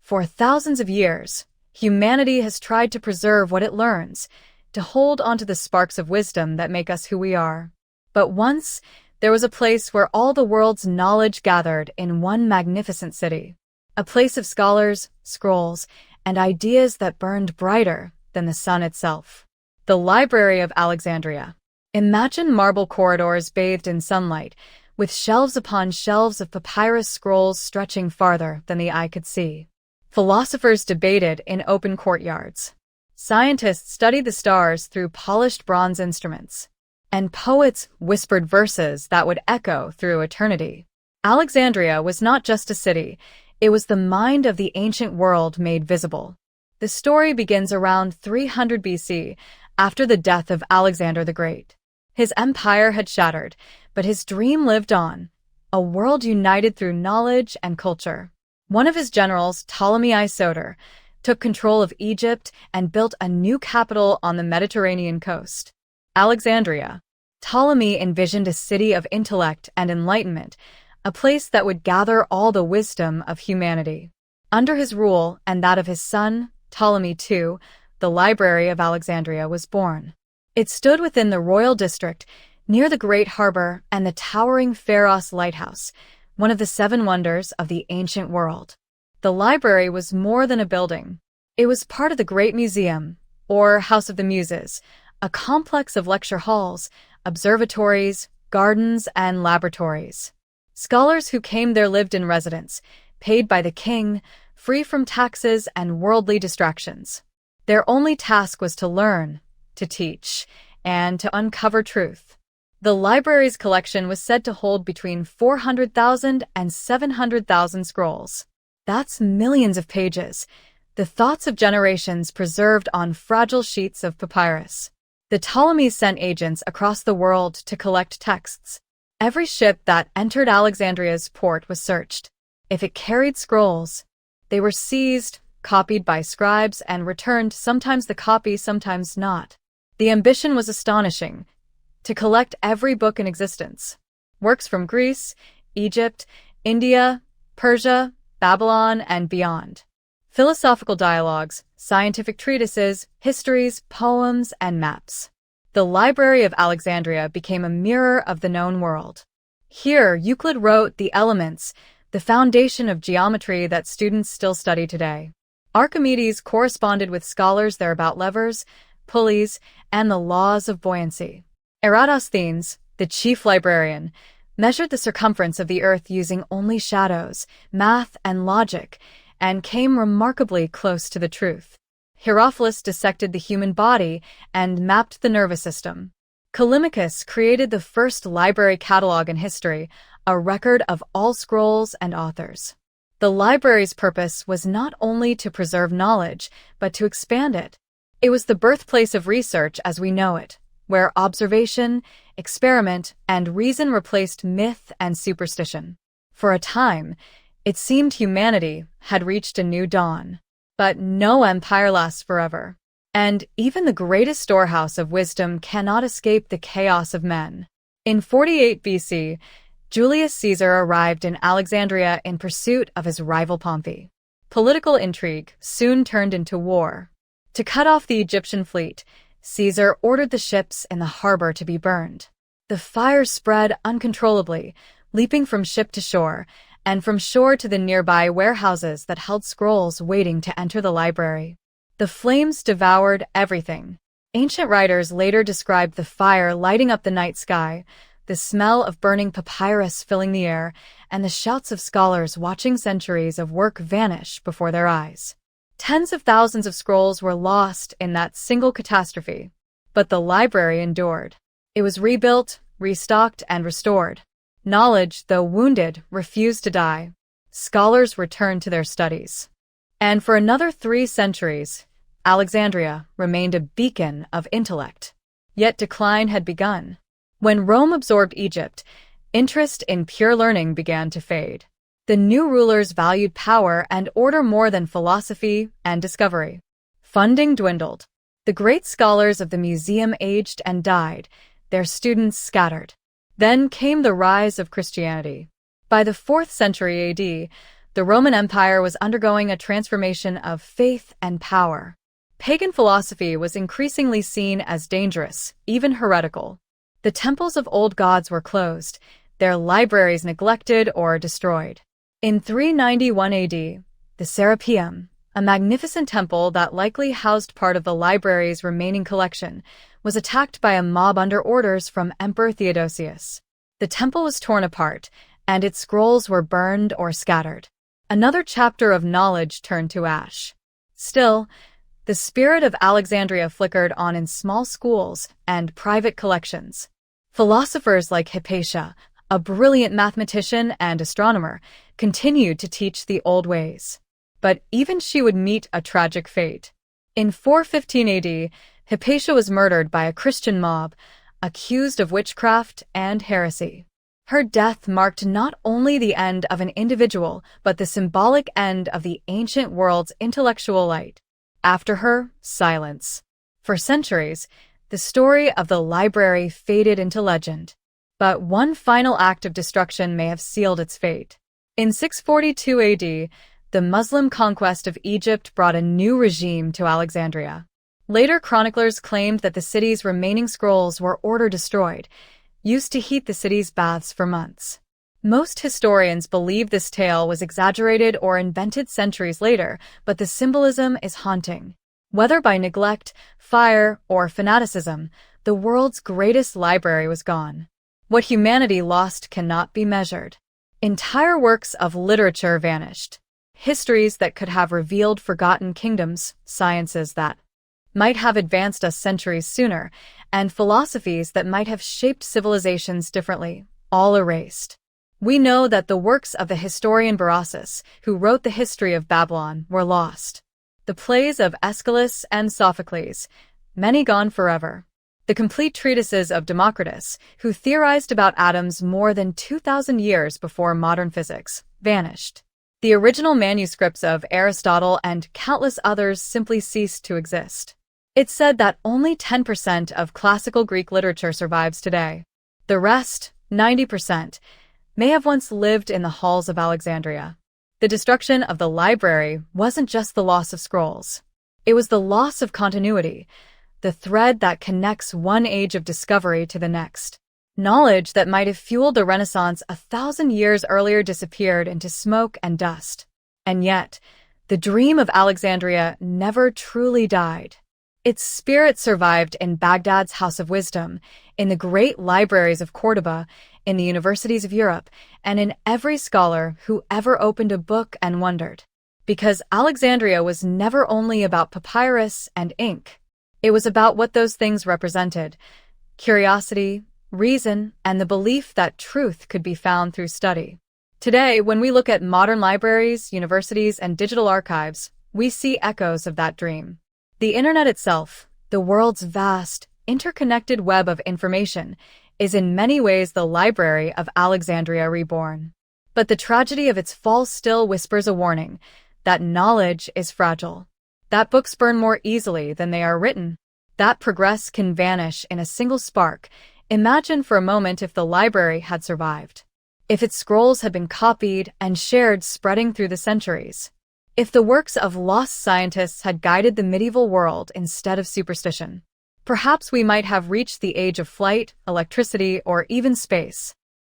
For thousands of years, humanity has tried to preserve what it learns, to hold onto the sparks of wisdom that make us who we are. But once, there was a place where all the world's knowledge gathered in one magnificent city. A place of scholars, scrolls, and ideas that burned brighter than the sun itself. The Library of Alexandria. Imagine marble corridors bathed in sunlight, with shelves upon shelves of papyrus scrolls stretching farther than the eye could see. Philosophers debated in open courtyards. Scientists studied the stars through polished bronze instruments. And poets whispered verses that would echo through eternity. Alexandria was not just a city, it was the mind of the ancient world made visible. The story begins around 300 BC, after the death of Alexander the Great. His empire had shattered, but his dream lived on, a world united through knowledge and culture. One of his generals, Ptolemy Soter, took control of Egypt and built a new capital on the Mediterranean coast. Alexandria. Ptolemy envisioned a city of intellect and enlightenment, a place that would gather all the wisdom of humanity. Under his rule and that of his son, Ptolemy II, the Library of Alexandria was born. It stood within the royal district, near the Great Harbor and the towering Pharos Lighthouse, one of the 7 wonders of the ancient world. The library was more than a building. It was part of the Great Museum, or House of the Muses, a complex of lecture halls, observatories, gardens, and laboratories. Scholars who came there lived in residence, paid by the king, free from taxes and worldly distractions. Their only task was to learn, to teach, and to uncover truth. The library's collection was said to hold between 400,000 and 700,000 scrolls. That's millions of pages, the thoughts of generations preserved on fragile sheets of papyrus. The Ptolemies sent agents across the world to collect texts. Every ship that entered Alexandria's port was searched. If it carried scrolls, they were seized, copied by scribes, and returned, sometimes the copy, sometimes not. The ambition was astonishing, to collect every book in existence. Works from Greece, Egypt, India, Persia, Babylon, and beyond. Philosophical dialogues, scientific treatises, histories, poems, and maps. The Library of Alexandria became a mirror of the known world. Here, Euclid wrote the elements, the foundation of geometry that students still study today. Archimedes corresponded with scholars there about levers, pulleys, and the laws of buoyancy. Eratosthenes, the chief librarian, measured the circumference of the earth using only shadows, math, and logic, and came remarkably close to the truth. Herophilus dissected the human body and mapped the nervous system. Callimachus created the first library catalog in history, a record of all scrolls and authors. The library's purpose was not only to preserve knowledge, but to expand it. It was the birthplace of research as we know it, where observation, experiment, and reason replaced myth and superstition. For a time, it seemed humanity had reached a new dawn. But no empire lasts forever. And even the greatest storehouse of wisdom cannot escape the chaos of men. In 48 BC, Julius Caesar arrived in Alexandria in pursuit of his rival Pompey. Political intrigue soon turned into war. To cut off the Egyptian fleet, Caesar ordered the ships in the harbor to be burned. The fire spread uncontrollably, leaping from ship to shore, and from shore to the nearby warehouses that held scrolls waiting to enter the library. The flames devoured everything. Ancient writers later described the fire lighting up the night sky, the smell of burning papyrus filling the air, and the shouts of scholars watching centuries of work vanish before their eyes. Tens of thousands of scrolls were lost in that single catastrophe. But the library endured. It was rebuilt, restocked, and restored. Knowledge, though wounded, refused to die. Scholars returned to their studies. And for another 3 centuries, Alexandria remained a beacon of intellect. Yet decline had begun. When Rome absorbed Egypt, interest in pure learning began to fade. The new rulers valued power and order more than philosophy and discovery. Funding dwindled. The great scholars of the museum aged and died, their students scattered. Then came the rise of Christianity. By the 4th century AD, The Roman Empire was undergoing a transformation of faith and power. Pagan philosophy was increasingly seen as dangerous, even heretical. The temples of old gods were closed, their libraries neglected or destroyed. In 391 AD, the Serapeum, a magnificent temple that likely housed part of the library's remaining collection, was attacked by a mob under orders from Emperor Theodosius. The temple was torn apart, and its scrolls were burned or scattered. Another chapter of knowledge turned to ash. Still, the spirit of Alexandria flickered on in small schools and private collections. Philosophers like Hypatia, a brilliant mathematician and astronomer, continued to teach the old ways. But even she would meet a tragic fate. In 415 AD, Hypatia was murdered by a Christian mob, accused of witchcraft and heresy. Her death marked not only the end of an individual, but the symbolic end of the ancient world's intellectual light. After her, silence. For centuries, the story of the library faded into legend. But one final act of destruction may have sealed its fate. In 642 AD, the Muslim conquest of Egypt brought a new regime to Alexandria. Later chroniclers claimed that the city's remaining scrolls were ordered destroyed, used to heat the city's baths for months. Most historians believe this tale was exaggerated or invented centuries later, but the symbolism is haunting. Whether by neglect, fire, or fanaticism, the world's greatest library was gone. What humanity lost cannot be measured. Entire works of literature vanished. Histories that could have revealed forgotten kingdoms, sciences that might have advanced us centuries sooner, and philosophies that might have shaped civilizations differently, all erased. We know that the works of the historian Berossus, who wrote the history of Babylon, were lost. The plays of Aeschylus and Sophocles, many gone forever. The complete treatises of Democritus, who theorized about atoms more than 2,000 years before modern physics, vanished. The original manuscripts of Aristotle and countless others simply ceased to exist. It's said that only 10% of classical Greek literature survives today. The rest, 90%, may have once lived in the halls of Alexandria. The destruction of the library wasn't just the loss of scrolls. It was the loss of continuity, the thread that connects one age of discovery to the next. Knowledge that might have fueled the Renaissance 1,000 years earlier disappeared into smoke and dust. And yet, the dream of Alexandria never truly died. Its spirit survived in Baghdad's House of Wisdom, in the great libraries of Cordoba, in the universities of Europe, and in every scholar who ever opened a book and wondered. Because Alexandria was never only about papyrus and ink. It was about what those things represented: curiosity, reason, and the belief that truth could be found through study. Today, when we look at modern libraries, universities, and digital archives, we see echoes of that dream. The internet itself, the world's vast, interconnected web of information, is in many ways the Library of Alexandria reborn. But the tragedy of its fall still whispers a warning that knowledge is fragile, that books burn more easily than they are written, that progress can vanish in a single spark. Imagine for a moment if the library had survived, if its scrolls had been copied and shared, spreading through the centuries. If the works of lost scientists had guided the medieval world instead of superstition, perhaps we might have reached the age of flight, electricity, or even space.